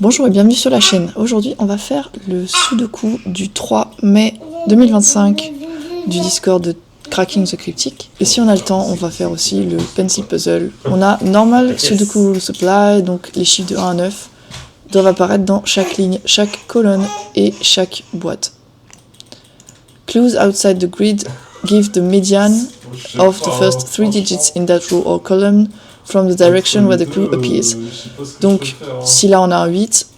Bonjour et bienvenue sur la chaîne. Aujourd'hui, on va faire le Sudoku du 3 mai 2025 du Discord de Cracking the Cryptic. Et si on a le temps, on va faire aussi le Pencil Puzzle. On a Normal Sudoku Rule Supply, donc les chiffres de 1 à 9 doivent apparaître dans chaque ligne, chaque colonne et chaque boîte. Clues outside the grid give the median of the first 3 digits in that row or column from the direction where the clue appears. Donc, si là on a un 8,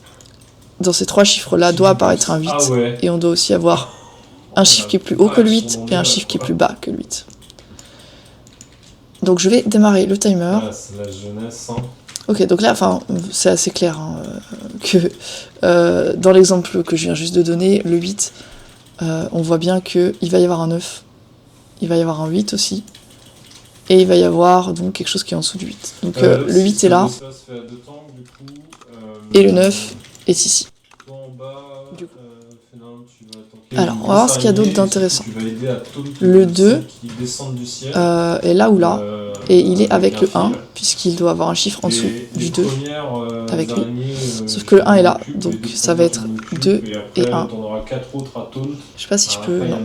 dans ces trois chiffres-là doit apparaître un 8. Et on doit aussi avoir un chiffre qui est plus haut que le 8 et un chiffre qui est plus bas que le 8. Donc je vais démarrer le timer. C'est la jeunesse, hein. Ok, donc là, c'est assez clair que dans l'exemple que je viens juste de donner, le 8, on voit bien qu'il va y avoir un 9, il va y avoir un 8 aussi. Et il va y avoir donc quelque chose qui est en dessous du 8. Donc le 8 est là. Et le 9 est ici. Alors, on va voir ce qu'il y a d'autre d'intéressant. Le 2 est là ou là. Et il est avec le 1, puisqu'il doit avoir un chiffre en dessous du 2 avec lui. Sauf que le 1 est là, donc ça va être 2 et 1. Je sais pas si je peux... Non.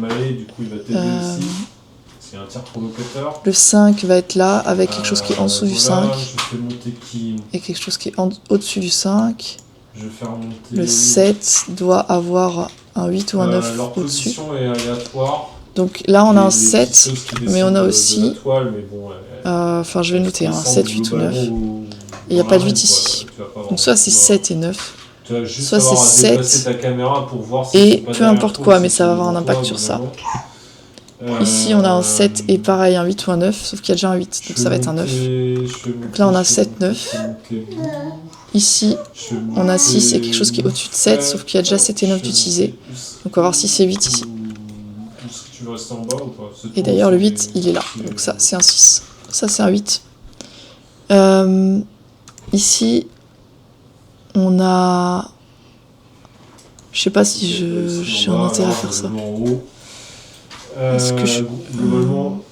Le 5 va être là avec quelque chose qui est en dessous du 5 et quelque chose qui est au-dessus du 5. Le 7 doit avoir un 8 ou un 9 au-dessus. Donc là on a un 7, mais on a aussi... Enfin je vais noter un 7, 8 ou 9. Et il n'y a pas de 8 ici. Donc soit c'est 7 et 9, soit c'est 7 et peu importe quoi, mais ça va avoir un impact sur ça. Ici on a un 7 et pareil un 8 ou un 9, sauf qu'il y a déjà un 8, donc ça va être un 9. Donc là on a 7, 9. Ici on a 6 et quelque chose qui est au-dessus de 7, sauf qu'il y a déjà 7 et 9 d'utilisé. Donc on va avoir 6 et 8 ici. Et d'ailleurs le 8 il est là, donc ça c'est un 6. Ça c'est un 8. Ici on a... Je sais pas si j'ai un intérêt à faire ça. Est-ce que je... globalement,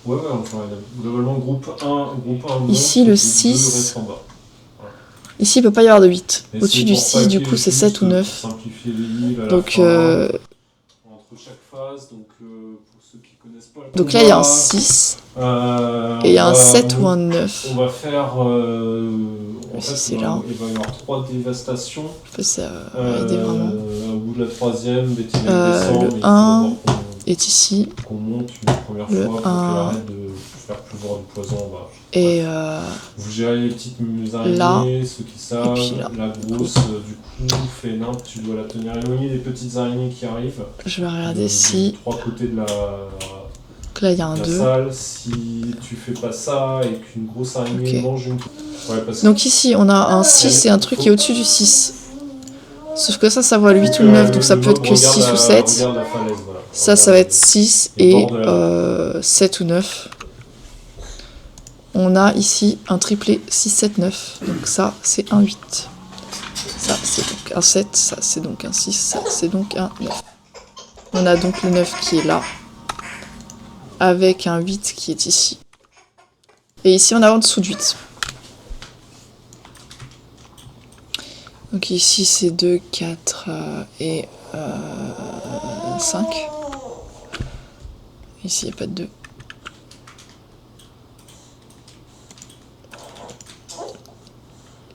groupe 1, ici, le 6. Ici, il ne peut pas y avoir de 8. Au-dessus du 6, du coup, c'est 7 ou 9. Donc, donc là, il y a un 6. Et il y a un 7 ou un 9. On va faire... si c'est là. Il va y avoir 3 dévastations. Je sais pas si ça va aider vraiment. Au bout de la troisième, le 1 est ici. Qu'on monte une première fois pour qu'elle arrête de faire pleuvoir du poison. Et vous gérez les petites araignées, là, ceux qui savent. et puis là. La grosse, du coup, fait nimp, tu dois la tenir éloignée des petites araignées qui arrivent. Je vais regarder si... Trois côtés de la... Donc là, il y a un 2. Salle. Si tu fais pas ça et qu'une grosse araignée mange une... Donc ici, on a un 6 et un truc qui est au-dessus du 6. Sauf que ça voit le 8 ou le 9, donc ça peut être que 6 ou 7. Ça va être 6 et 7 ou 9. On a ici un triplé 6, 7, 9. Donc ça, c'est un 8. Ça, c'est donc un 7. Ça, c'est donc un 6. Ça, c'est donc un 9. On a donc le 9 qui est là. Avec un 8 qui est ici. Et ici, on a en dessous de 8. Donc ici, c'est 2, 4 et 5. Ici, il n'y a pas de 2.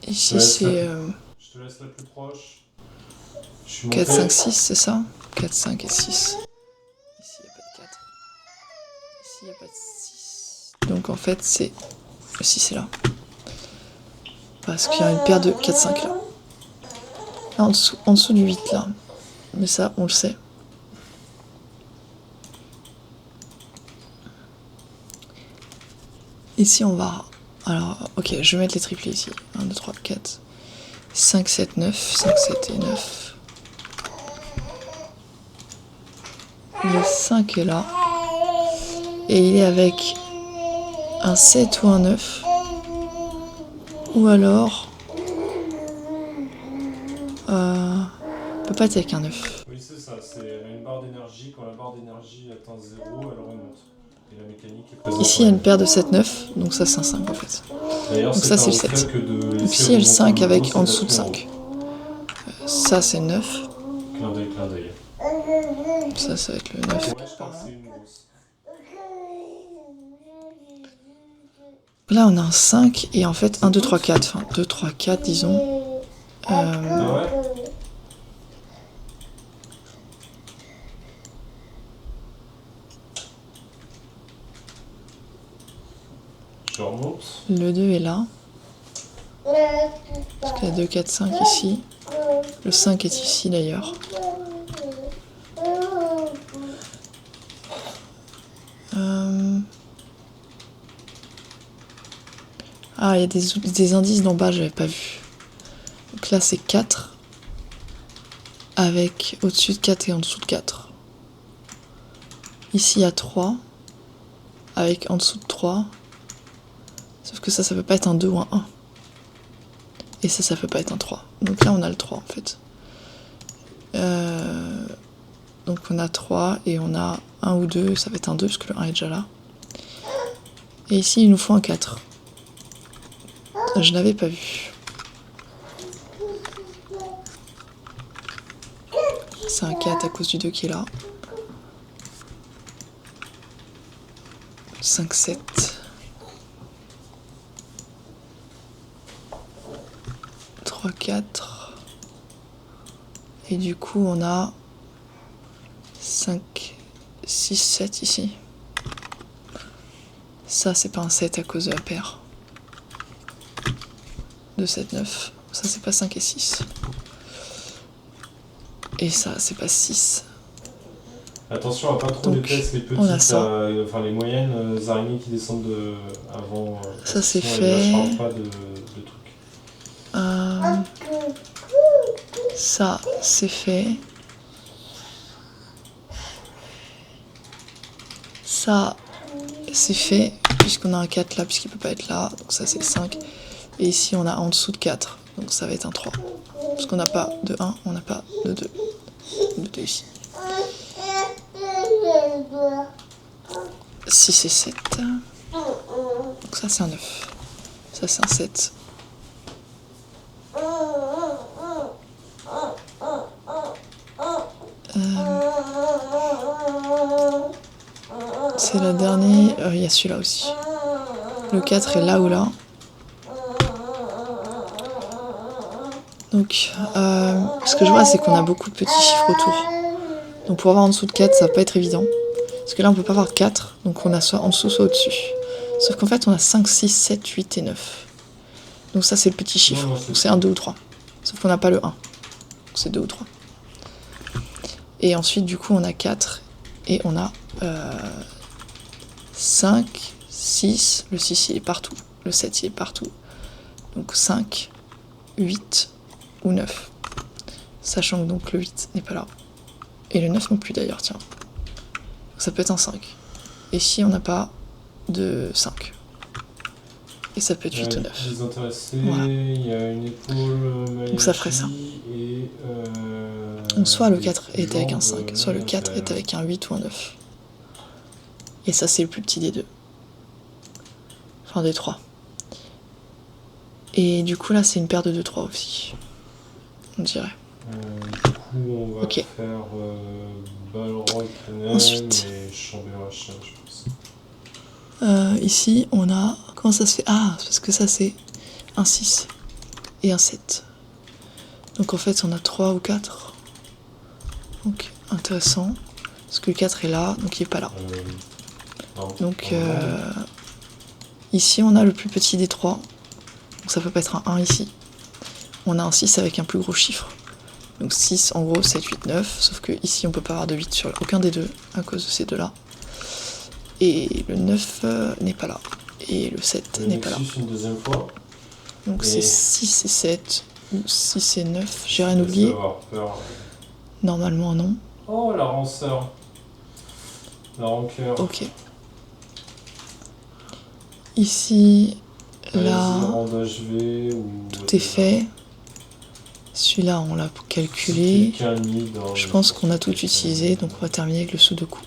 Ici, c'est... Je te laisse la plus proche. 4, 5, 6, c'est ça? 4, 5 et 6. Ici, il n'y a pas de 4. Ici, il n'y a pas de 6. Donc en fait, c'est... Le 6 est là. Parce qu'il y a une paire de 4, 5 là. Là, en dessous du 8 là. Mais ça, on le sait. Ici, on va... Alors, ok, je vais mettre les triplés ici. 1, 2, 3, 4, 5, 7, 9. 5, 7 et 9. Le 5 est là. Et il est avec un 7 ou un 9. Ou alors... peut pas être avec un 9. Oui, c'est ça. C'est une barre d'énergie. Quand la barre d'énergie atteint 0, elle remonte. Et la mécanique est présente. Ici, il y a une paire de 7-9, donc ça, c'est un 5 en fait. Donc ça, c'est le 7. Donc ici, il y a le 5 avec en dessous de 5. Ça, c'est 9. Clin d'œil, clin d'œil. Ça va être le 9. Ouais, je crois que c'est une grosse. Là, on a un 5 et en fait 1, 2, 3, 4. Enfin, 2, 3, 4, disons. Ah ouais? Je remonte. Le 2 est là. Parce qu'il y a 2, 4, 5 ici. Le 5 est ici d'ailleurs. Ah, il y a des indices d'en bas, j'avais pas vu. Donc là, c'est 4. Avec au-dessus de 4 et en dessous de 4. Ici, il y a 3. Avec en dessous de 3. Sauf que ça peut pas être un 2 ou un 1. Et ça peut pas être un 3. Donc là, on a le 3 en fait. Donc on a 3 et on a 1 ou 2. Ça va être un 2 parce que le 1 est déjà là. Et ici, il nous faut un 4. Je l'avais pas vu. C'est un 4 à cause du 2 qui est là. 5, 7. 3, 4. Et du coup, on a 5, 6, 7 ici. Ça, c'est pas un 7 à cause de la paire. 2, 7, 9. Ça, c'est pas 5 et 6. Et ça, c'est pas 6. Attention à pas trop déplacer les petites, enfin les moyennes araignées qui descendent avant. Ça, c'est fait. Pas de trucs. Ça, c'est fait. Ça, c'est fait, puisqu'on a un 4 là, puisqu'il peut pas être là. Donc ça, c'est 5. Et ici, on a en dessous de 4. Donc ça va être un 3. Parce qu'on n'a pas de 1, on n'a pas de 2. De 2 ici. 6 et 7. Donc ça, c'est un 9. Ça, c'est un 7. C'est la dernière. Il y a celui-là aussi. Le 4 est là ou là. Donc, ce que je vois, c'est qu'on a beaucoup de petits chiffres autour. Donc, pour avoir en dessous de 4, ça va pas être évident. Parce que là, on peut pas avoir 4. Donc, on a soit en dessous, soit au-dessus. Sauf qu'en fait, on a 5, 6, 7, 8 et 9. Donc, ça, c'est le petit chiffre. Donc, c'est un 2 ou 3. Sauf qu'on n'a pas le 1. Donc, c'est 2 ou 3. Et ensuite, du coup, on a 4. Et on a 5, 6. Le 6, il est partout. Le 7, il est partout. Donc, 5, 8 ou 9. Sachant que donc le 8 n'est pas là. Et le 9 non plus d'ailleurs, tiens. Donc ça peut être un 5. Et si on n'a pas de 5. Et ça peut être 8 ou 9. Voilà. Il y a une épaule, donc ça ferait ça. Donc soit le 4 est avec un 5, soit le 4 est avec un 8 ou un 9. Et ça c'est le plus petit des deux. Enfin des 3. Et du coup là c'est une paire de 2-3 aussi. On dirait. Du coup on va faire Balrog, ensuite, et Chambéry, je pense. Ici on a... Comment ça se fait? Ah, parce que ça c'est un 6 et un 7. Donc en fait on a 3 ou 4. Donc intéressant. Parce que le 4 est là, donc il est pas là. Donc ici on a le plus petit des 3. Donc ça peut pas être un 1 ici. On a un 6 avec un plus gros chiffre. Donc 6 en gros 7, 8, 9. Sauf que ici on peut pas avoir de 8 sur aucun des deux à cause de ces deux là. Et le 9 n'est pas là. Et le 7 n'est pas là. Une deuxième fois. Donc c'est 6 et 7. Ou 6 et 9. J'ai rien oublié. Normalement non. Oh la rancœur. La rancœur. Ok. Ici, là, tout est fait. Celui-là, on l'a calculé. Je pense qu'on a tout utilisé, donc on va terminer avec le sudoku.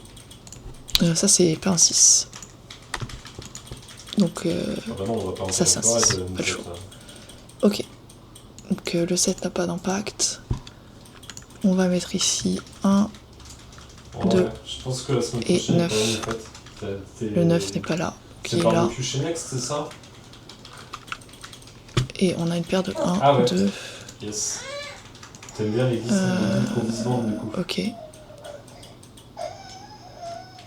Ça, c'est pas un 6. Donc, ça, c'est un 6. Pas le choix. Ok. Donc, le 7 n'a pas d'impact. on va mettre ici 1, 2 ouais, je pense que la semaine et prochaine, 9. en fait, Le 9 n'est pas là. C'est barbecue chez Next, c'est ça? Et on a une paire de 1, ah, ouais. 2. Yes. T'aimes bien les guides qu'on se vende du coup. Ok.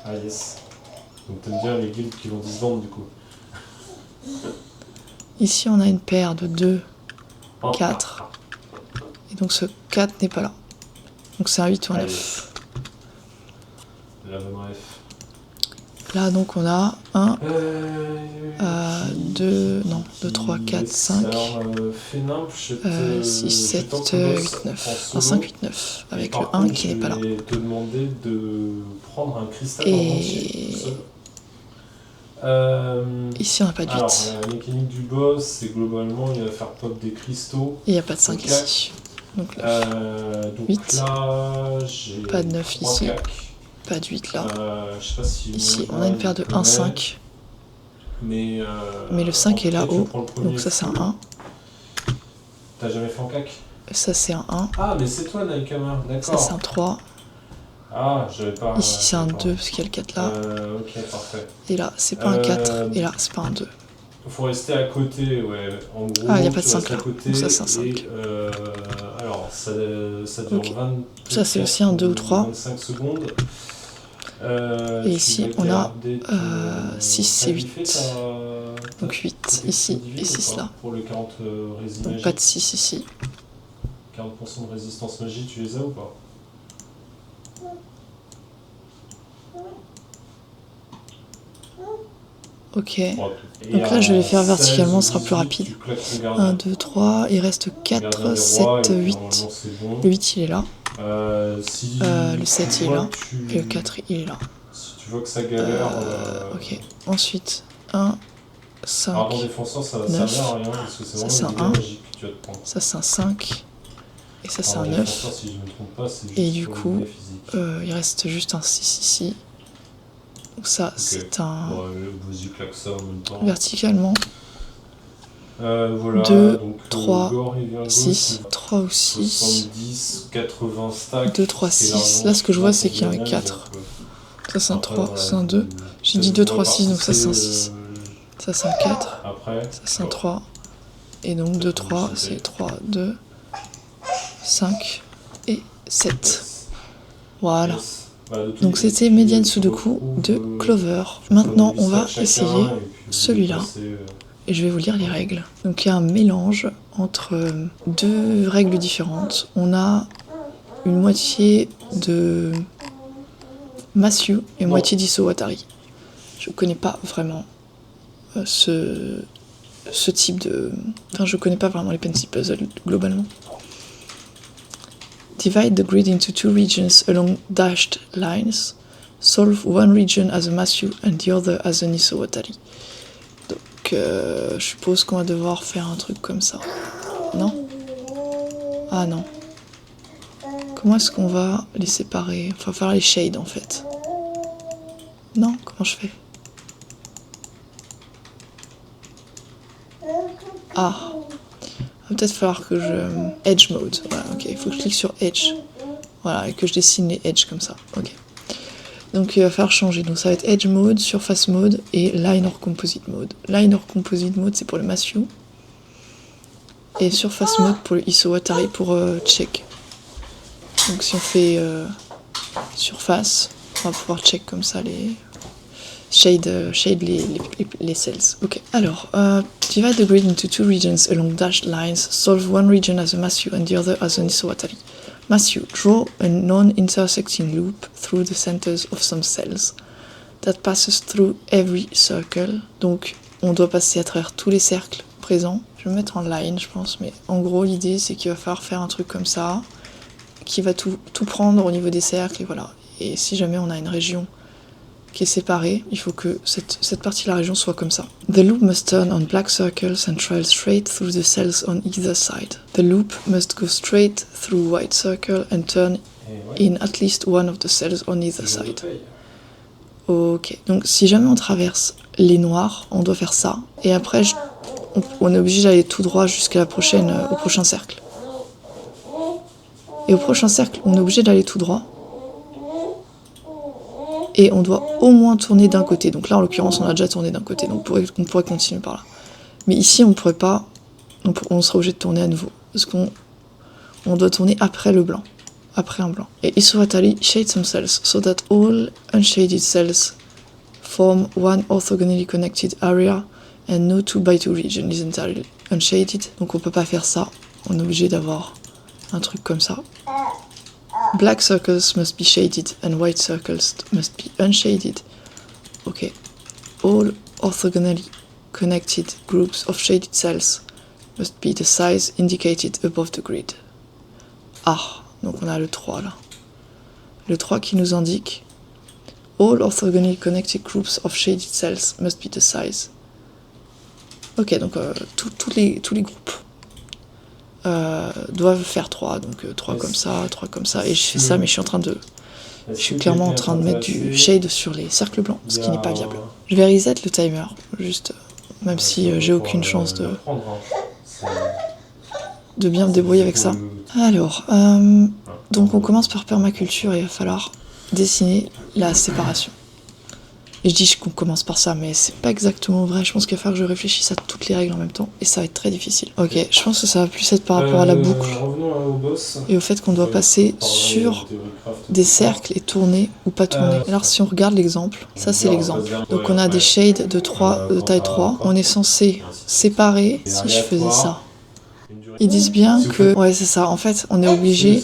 Ah yes. Donc t'aimes bien les guildes qui vont se vendre du coup. Ici on a une paire de 2, 4. Et donc ce 4 n'est pas là. Donc c'est un 8 ou un 9. Yes. La bonne ref. Là donc on a 1, 2, 3, 4, 5, 6, 7, 8, 9. Un 5, 8, 9. Avec le 1 qui n'est pas là. Je vais te demander de prendre un cristal et ici on n'a pas de 8. Alors la mécanique du boss, c'est globalement il va faire pop des cristaux. Il n'y a pas de 5 ici. Donc, donc 8. Là, j'ai pas de 9 ici. Cacs. Pas de 8 là. Je sais pas si ici on a une paire de 1, 5. Mais le 5 est là-haut. Donc ça c'est un 1. T'as jamais fait en cac? Ça c'est un 1. Ah mais c'est toi Naikama, d'accord. Ça c'est un 3. Ah j'avais pas... Ici c'est un 2 parce qu'il y a le 4 là. Ok parfait. Et là c'est pas un 4 et là c'est pas un 2. Faut rester à côté, ouais. En gros, il n'y a pas de 5 là. Côté, donc ça c'est un 5. Et, alors ça dure okay. 20... Ça c'est aussi un 2 ou 3. 25 secondes. Et ici on a 6 et 8. Donc 8 ici et 6 là. Pour le 40 donc pas de 6 ici. 40% de résistance magie, tu les as ou pas? Ok. Donc là je vais les faire verticalement, ce sera plus rapide. 1, 2, 3, il reste 4, 7, 8. Le 8 il est là. Le 7 il est là. Et le 4 il est là. Si tu vois que ça galère... Ok. Ensuite, 1, 5, alors dans défenseur, ça 9. sert à rien parce que c'est ça c'est un 1. Magique que tu vas te prendre. Ça c'est un 5. Et ça c'est un 9. Si je me trompe pas, et du coup, il reste juste un 6 ici. Donc ça c'est un... verticalement. Voilà, 2, donc, 3, 6, 3 ou 6. 70, 80 stacks. 2, 3, 6. Là ce que je vois c'est qu'il y a un 4. Ça c'est un 3, c'est un 2. J'ai dit 2, 3, 6, donc ça c'est un 6. Ça c'est un 4. Ça c'est un 3. Et donc 2, 3, c'est 3, 2, 5 et 7. Voilà. Donc c'était Median Sudoku de Clover. Maintenant on va essayer celui-là. Et je vais vous lire les règles. Donc il y a un mélange entre deux règles différentes. On a une moitié de Masyu et moitié d'Isowatari. Je connais pas vraiment ce type de... Enfin, je connais pas vraiment les pencil puzzles globalement. Divide the grid into 2 regions along dashed lines. Solve one region as a Masyu and the other as an Isowatari. Donc, je suppose qu'on va devoir faire un truc comme ça. Non? Ah non. Comment est-ce qu'on va les séparer? Enfin, faire les shades en fait. Non? Comment je fais? Ah. Il va peut-être falloir que je... Edge mode. Voilà, ok. Il faut que je clique sur Edge. Voilà, et que je dessine les edges comme ça. Ok. Donc il va falloir changer. Donc ça va être Edge mode, Surface mode et Line or Composite mode. Line or Composite mode, c'est pour le Masyu. Et Surface mode pour le Isowatari pour check. Donc si on fait surface, on va pouvoir check comme ça les... shade les cells. Ok. Alors, divide the grid into 2 regions along dashed lines. Solve one region as a Masyu and the other as an Isowatari. Masyu, draw a non-intersecting loop through the centers of some cells that passes through every circle. Donc, on doit passer à travers tous les cercles présents. Je vais me mettre en line, je pense, mais en gros, l'idée, c'est qu'il va falloir faire un truc comme ça, qui va tout prendre au niveau des cercles, et voilà. Et si jamais on a une région qui est séparée, il faut que cette partie de la région soit comme ça. The loop must turn on black circles and travel straight through the cells on either side. The loop must go straight through white circle and turn in at least one of the cells on either side. Ok, donc si jamais on traverse les noirs, on doit faire ça. Et après, on est obligé d'aller tout droit jusqu'à la prochaine, au prochain cercle. Et au prochain cercle, on est obligé d'aller tout droit. Et on doit au moins tourner d'un côté. Donc là, en l'occurrence, on a déjà tourné d'un côté. Donc on pourrait continuer par là. Mais ici, on ne pourrait pas. On serait obligé de tourner à nouveau. Parce qu'on doit tourner après le blanc. Après un blanc. Et Isuwatari shade some cells so that all unshaded cells form one orthogonally connected area and no 2x2 region is entirely unshaded. Donc on peut pas faire ça. On est obligé d'avoir un truc comme ça. Black circles must be shaded and white circles must be unshaded. Ok. All orthogonally connected groups of shaded cells must be the size indicated above the grid. Ah, donc on a le 3 là. Le 3 qui nous indique all orthogonally connected groups of shaded cells must be the size. Ok, donc tous les groupes doivent faire 3, donc 3 comme ça, 3 comme ça, et je fais ça, mais je suis clairement en train de mettre du shade sur les cercles blancs, ce qui n'est pas viable. Je vais reset le timer, juste, même si j'ai aucune chance de bien me débrouiller avec ça. Alors, donc on commence par permaculture et il va falloir dessiner la séparation. Et je dis qu'on commence par ça, mais c'est pas exactement vrai. Je pense qu'il va falloir que je réfléchisse à toutes les règles en même temps, et ça va être très difficile. Ok, je pense que ça va plus être par rapport à la boucle, et au fait qu'on doit passer sur des cercles et tourner ou pas tourner. Alors si on regarde l'exemple, ça c'est l'exemple. Donc on a des shades de taille 3, on est censé séparer, si je faisais ça. Ils disent bien que... Ouais, c'est ça, en fait, on est obligé...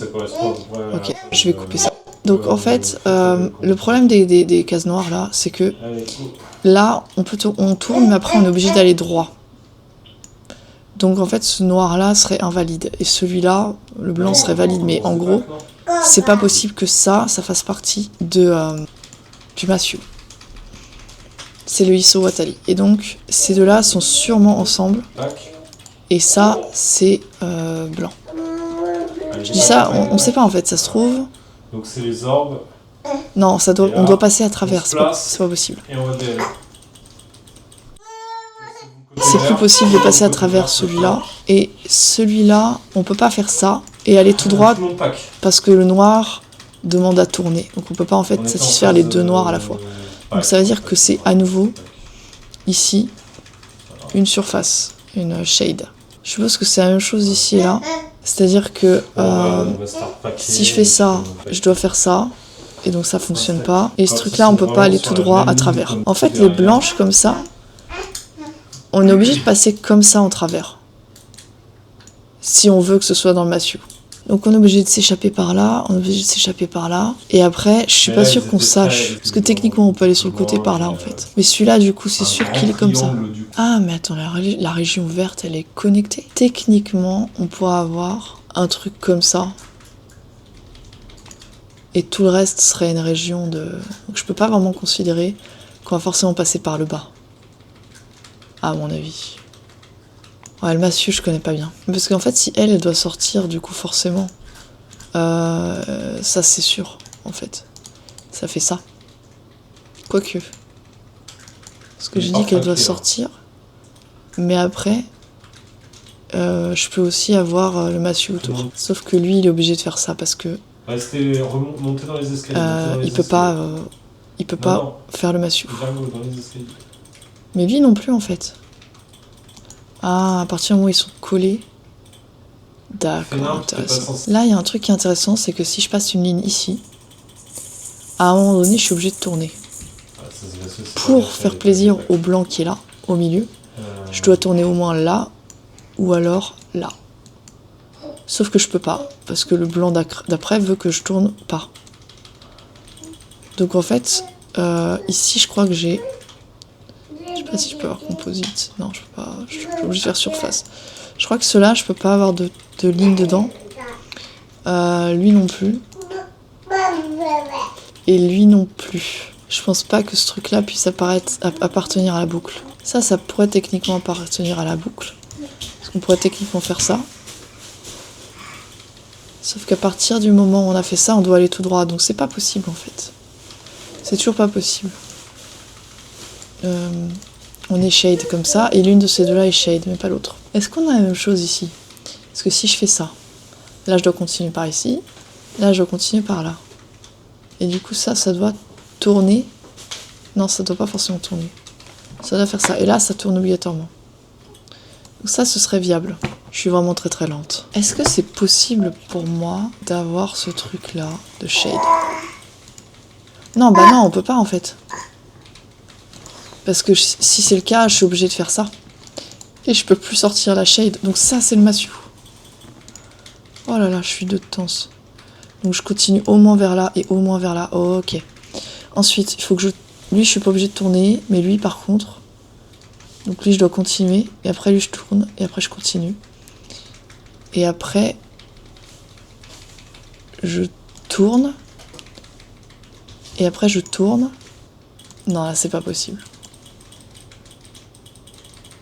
Ok, je vais couper ça. Donc en fait, le problème des cases noires là, c'est que là, on tourne, mais après on est obligé d'aller droit. Donc en fait, ce noir là serait invalide. Et celui-là, le blanc serait valide. Mais en gros, c'est pas possible que ça fasse partie du massue. C'est le Isuwatari. Et donc, ces deux-là sont sûrement ensemble. Et ça, c'est blanc. Je dis ça, on sait pas en fait, ça se trouve... Donc c'est les orbes. Non, on doit passer à travers, c'est pas possible. C'est plus possible de passer à travers celui-là. Et celui-là, on peut pas faire ça et aller tout droit parce que le noir demande à tourner. Donc on peut pas en fait satisfaire les deux noirs à la fois. Donc ça veut dire que c'est à nouveau, ici, une surface, une shade. Je suppose que c'est la même chose ici et là. C'est-à-dire que si je fais ça, je dois faire ça, et donc ça fonctionne pas. Et ce truc-là, on peut pas aller tout droit à travers. En fait, les blanches comme ça, on est obligé de passer comme ça en travers, si on veut que ce soit dans le massue. Donc on est obligé de s'échapper par là, on est obligé de s'échapper par là. Et après, je suis pas sûre qu'on sache, parce que techniquement on peut aller sur le côté par là en fait. Mais celui-là du coup c'est sûr qu'il est comme ça. Ah mais attends, la région verte elle est connectée. Techniquement on pourra avoir un truc comme ça. Et tout le reste serait une région de... Donc je peux pas vraiment considérer qu'on va forcément passer par le bas. À mon avis. Ouais, le massue, je connais pas bien. Parce qu'en fait, si elle doit sortir, du coup, forcément, ça c'est sûr, en fait. Ça fait ça. Quoique. Parce que j'ai dit qu'elle doit sortir. Mais après, je peux aussi avoir le massue autour. Sauf que lui, il est obligé de faire ça parce que... monter dans les escaliers. Il peut pas faire le massue. Mais lui non plus, en fait. Ah, à partir du moment où ils sont collés. D'accord, intéressant. Là, il y a un truc qui est intéressant, c'est que si je passe une ligne ici, à un moment donné, je suis obligé de tourner. Pour faire plaisir au blanc qui est là, au milieu, je dois tourner au moins là, ou alors là. Sauf que je peux pas, parce que le blanc d'après veut que je tourne pas. Donc en fait, ici, je crois que j'ai... Je sais pas si je peux avoir composite. Non, je peux pas. Je suis obligée de faire surface. Je crois que ceux-là, je peux pas avoir de ligne dedans. Lui non plus. Et lui non plus. Je pense pas que ce truc-là puisse appartenir à la boucle. Ça pourrait techniquement appartenir à la boucle. Parce qu'on pourrait techniquement faire ça. Sauf qu'à partir du moment où on a fait ça, on doit aller tout droit. Donc c'est pas possible en fait. C'est toujours pas possible. On est shade comme ça, et l'une de ces deux-là est shade, mais pas l'autre. Est-ce qu'on a la même chose ici? Parce que si je fais ça, là je dois continuer par ici, Là, je dois continuer par là. Et du coup, ça doit tourner. Non, ça doit pas forcément tourner. Ça doit faire ça. Et là, ça tourne obligatoirement. Donc ça, ce serait viable. Je suis vraiment très très lente. Est-ce que c'est possible pour moi d'avoir ce truc-là de shade? Non, bah non, on peut pas en fait. Parce que si c'est le cas, je suis obligée de faire ça. Et je peux plus sortir la shade. Donc ça, c'est le massue. Oh là là, je suis de tense. Donc je continue au moins vers là et au moins vers là. Oh, ok. Ensuite, il faut que je... Lui, je suis pas obligée de tourner. Mais lui, par contre... Donc lui, je dois continuer. Et après, lui, je tourne. Et après, je continue. Et après... Je tourne. Et après, je tourne. Non, là, c'est pas possible.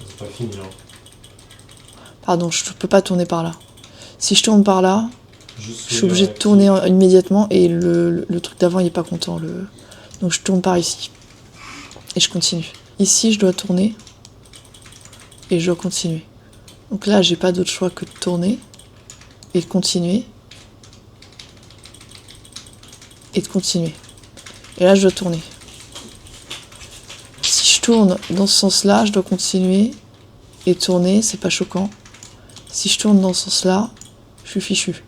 C'est pas fini, hein. Pardon, je peux pas tourner par là. Si je tourne par là, je suis obligée de tourner immédiatement et le truc d'avant il est pas content. Donc je tourne par ici. Et je continue. Ici je dois tourner. Et je dois continuer. Donc là j'ai pas d'autre choix que de tourner. Et de continuer. Et de continuer. Et là je dois tourner. Si je tourne dans ce sens-là, je dois continuer. Et tourner, c'est pas choquant. Si je tourne dans ce sens-là, je suis fichu.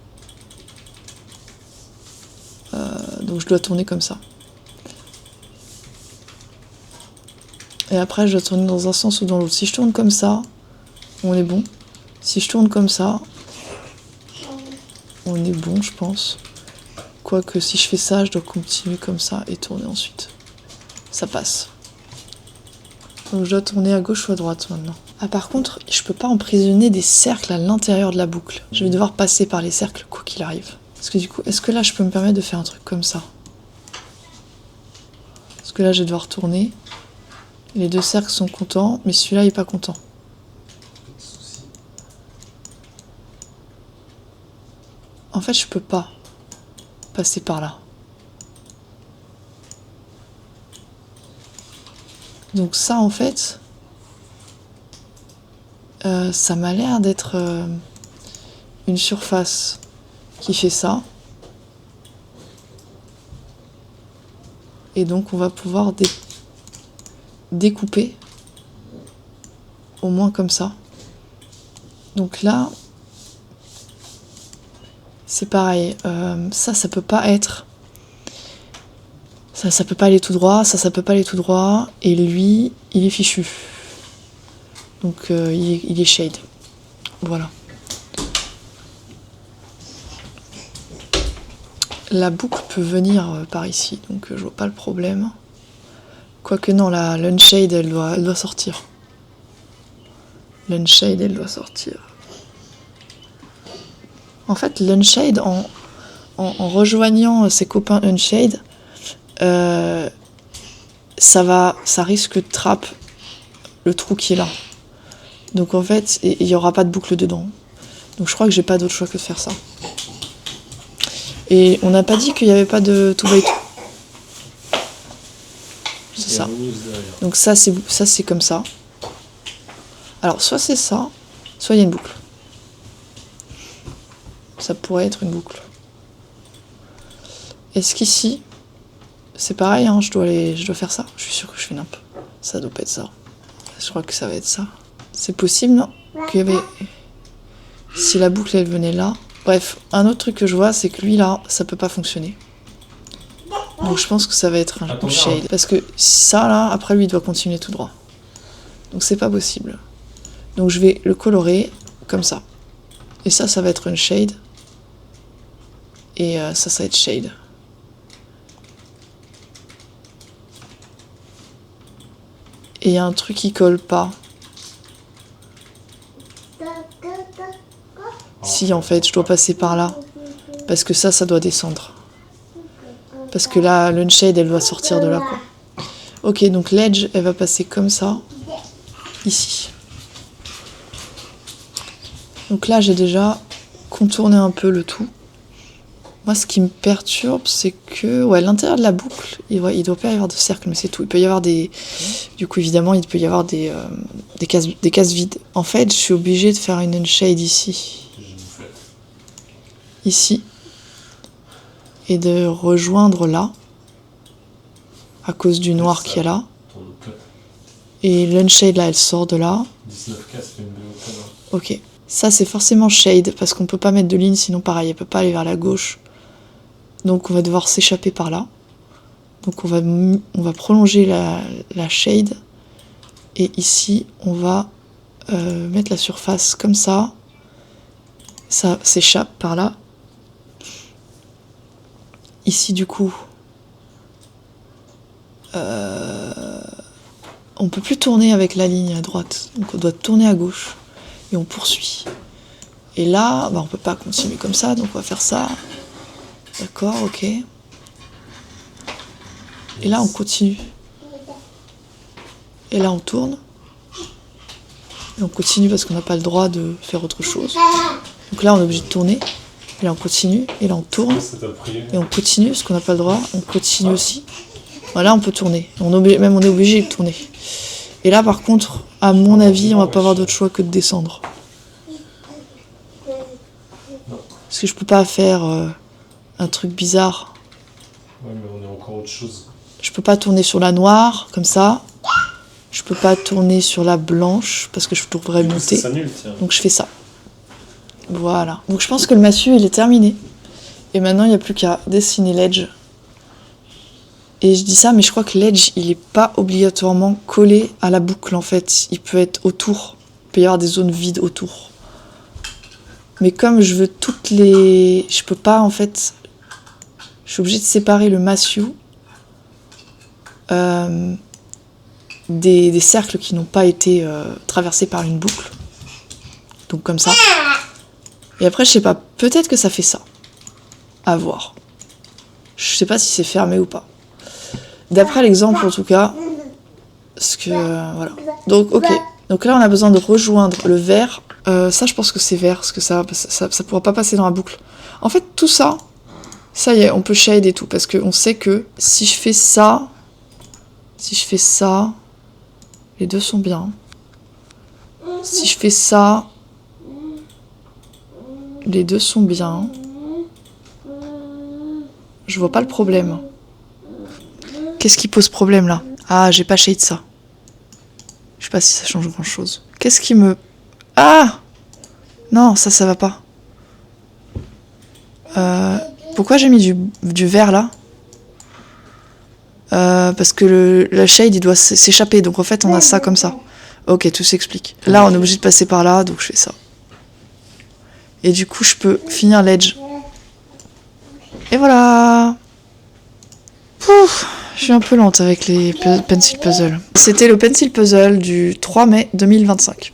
Donc je dois tourner comme ça. Et après, je dois tourner dans un sens ou dans l'autre. Si je tourne comme ça, on est bon. Si je tourne comme ça, on est bon, je pense. Quoique, si je fais ça, je dois continuer comme ça et tourner ensuite. Ça passe. Donc je dois tourner à gauche ou à droite maintenant. Ah par contre, je peux pas emprisonner des cercles à l'intérieur de la boucle. Je vais devoir passer par les cercles quoi qu'il arrive. Parce que du coup, est-ce que là je peux me permettre de faire un truc comme ça? Parce que là je vais devoir tourner. Les deux cercles sont contents, mais celui-là il est pas content. En fait, je peux pas passer par là. Donc ça en fait, ça m'a l'air d'être une surface qui fait ça. Et donc on va pouvoir découper au moins comme ça. Donc là, c'est pareil. Ça peut pas être... Ça peut pas aller tout droit, ça peut pas aller tout droit. Et lui, il est fichu. Donc il est shade. Voilà. La boucle peut venir par ici, donc je vois pas le problème. Quoique non, la l'unshade, elle doit sortir. L'unshade, elle doit sortir. En fait, l'unshade, en rejoignant ses copains unshade, ça risque de trap le trou qui est là. Donc en fait, il n'y aura pas de boucle dedans. Donc je crois que j'ai pas d'autre choix que de faire ça. Et on n'a pas dit qu'il n'y avait pas de 2x2. C'est ça. Donc ça c'est comme ça. Alors soit c'est ça, soit il y a une boucle. Ça pourrait être une boucle. Est-ce qu'ici, c'est pareil, hein, je dois faire ça. Je suis sûre que je fais n'importe. Ça doit pas être ça. Je crois que ça va être ça. C'est possible, non? Qu'il y avait... Si la boucle elle venait là. Bref, un autre truc que je vois, c'est que lui là, ça peut pas fonctionner. Donc je pense que ça va être un shade. Parce que ça là, après lui il doit continuer tout droit. Donc c'est pas possible. Donc je vais le colorer comme ça. Et ça va être un shade. Et ça va être shade. Et il y a un truc qui colle pas. Si en fait je dois passer par là. Parce que ça doit descendre. Parce que là, l'unshade elle doit sortir de là quoi. Ok, donc l'edge elle va passer comme ça. Ici. Donc là j'ai déjà contourné un peu le tout. Moi ce qui me perturbe c'est que l'intérieur de la boucle, il doit pas y avoir de cercle, mais c'est tout. Il peut y avoir des... Du coup évidemment il peut y avoir des cases vides. En fait je suis obligée de faire une unshade ici. Ici. et de rejoindre là, à cause du noir qu'il y a là. Et l'unshade là, elle sort de là. 19K, c'est une belle hauteur. Ok. Ça, c'est forcément shade, parce qu'on peut pas mettre de ligne, sinon pareil, elle peut pas aller vers la gauche. Donc on va devoir s'échapper par là. Donc on va prolonger la shade. Et ici, on va mettre la surface comme ça. Ça s'échappe par là. Ici, du coup, on peut plus tourner avec la ligne à droite. Donc on doit tourner à gauche. Et on poursuit. Et là, on peut pas continuer comme ça, donc on va faire ça. D'accord, ok. Et là, on continue. Et là, on tourne. Et on continue parce qu'on n'a pas le droit de faire autre chose. Donc là, on est obligé de tourner. Et là, on continue. Et là, on tourne. Et on continue parce qu'on n'a pas le droit. On continue aussi. Voilà, on peut tourner. On est obligé de tourner. Et là, par contre, à mon avis, on va pas avoir d'autre choix que de descendre. Parce que je peux pas faire un truc bizarre. Ouais, mais on est encore autre chose. Je peux pas tourner sur la noire, comme ça. Je peux pas tourner sur la blanche, parce que je devrais monter. Donc je fais ça. Voilà. Donc je pense que le massue, il est terminé. Et maintenant, il n'y a plus qu'à dessiner l'edge. Et je dis ça, mais je crois que l'edge, il est pas obligatoirement collé à la boucle, en fait. Il peut être autour. Il peut y avoir des zones vides autour. Mais comme je veux toutes les... Je peux pas, en fait... Je suis obligée de séparer le massue des cercles qui n'ont pas été traversés par une boucle. Donc comme ça. Et après, je sais pas, peut-être que ça fait ça. À voir. Je sais pas si c'est fermé ou pas. D'après l'exemple, en tout cas. Parce que... voilà. Donc, ok. Donc là, on a besoin de rejoindre le vert. Ça, je pense que c'est vert, parce que ça pourra pas passer dans la boucle. En fait, tout ça, ça y est, on peut shade et tout, parce qu'on sait que si je fais ça, les deux sont bien. Si je fais ça, les deux sont bien. Je vois pas le problème. Qu'est-ce qui pose problème, là? Ah, j'ai pas shade ça. Je sais pas si ça change grand-chose. Qu'est-ce qui me... Ah! Non, ça va pas. Pourquoi j'ai mis du vert là? Parce que la shade il doit s'échapper, donc en fait on a ça comme ça. Ok, tout s'explique. Là on est obligé de passer par là, donc je fais ça. Et du coup je peux finir l'edge. Et voilà. Pouf, je suis un peu lente avec les pencil puzzle. C'était le pencil puzzle du 3 mai 2025.